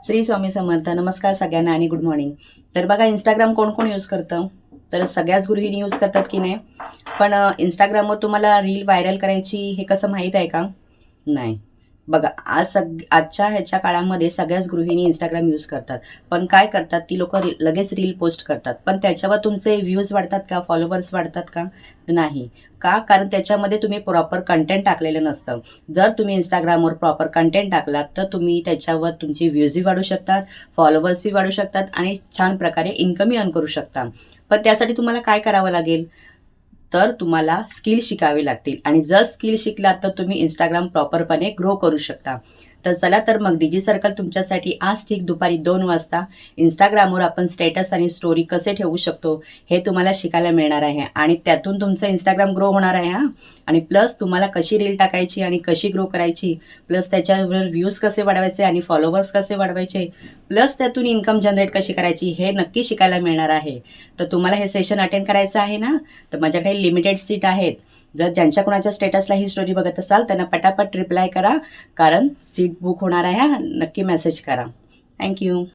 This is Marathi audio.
श्री स्वामी समर्थ. नमस्कार सगळ्यांना आणि गुड मॉर्निंग. तर बघा, इंस्टाग्राम कोण कोण यूज करतं? तर सगळ्याच गृहिणी यूज करतात की नाही. पण इंस्टाग्रामवर तुम्हाला रील व्हायरल करायची हे कसं माहीत आहे का? नाही. बघा, आजच्या ह्याच्या काळामध्ये सगळ्याच गृहिणी इंस्टाग्राम यूज करतात. पण काय करतात, ती लोक लगेच रील पोस्ट करतात. पण त्याच्यावर तुमचे व्ह्यूज वाढतात का, फॉलोवर्स वाढतात का? नाही. का? कारण त्याच्यामध्ये तुम्ही प्रॉपर कंटेंट टाकलेलं नसतं. जर तुम्ही इंस्टाग्रामवर प्रॉपर कंटेंट टाकलात तर तुम्ही त्याच्यावर तुमची व्ह्यूजही वाढू शकतात, फॉलोवर्सही वाढू शकतात आणि छान प्रकारे इन्कमही अर्न करू शकता. पण त्यासाठी तुम्हाला काय करावं लागेल? तर तुम्हाला स्किल शिकावे लागतील आणि जर स्किल शिकलात तर तुम्ही इंस्टाग्राम प्रॉपरपणे ग्रो करू शकता. तर चला तर मग डीजी सर्कल तुमच्यासाठी आज ठीक दुपारी 2 वाजता इंस्टाग्रामवर आपण स्टेटस आणि स्टोरी कसे ठेवू शकतो हे तुम्हाला शिकायला मिळणार आहे आणि त्यातून तुमचं इंस्टाग्राम ग्रो होणार आहे आणि प्लस तुम्हाला कशी रील टाकायची आणि कशी ग्रो करायची, प्लस त्याच्यावर व्ह्यूज कसे वाढवायचे आणि फॉलोवर्स कसे वाढवायचे, प्लस त्यातून इन्कम जनरेट कशी करायची हे नक्की शिकायला मिळणार आहे. तर तुम्हाला हे सेशन अटेंड करायचं आहे ना? तर माझ्याकडे लिमिटेड सीट आहेत. जर ज्यांच्या कोणाच्या स्टेटसला ही स्टोरी बघत असाल त्यांना पटापट रिप्लाय करा, कारण सीट बुक होणार आहे. नक्की मेसेज करा. थँक्यू.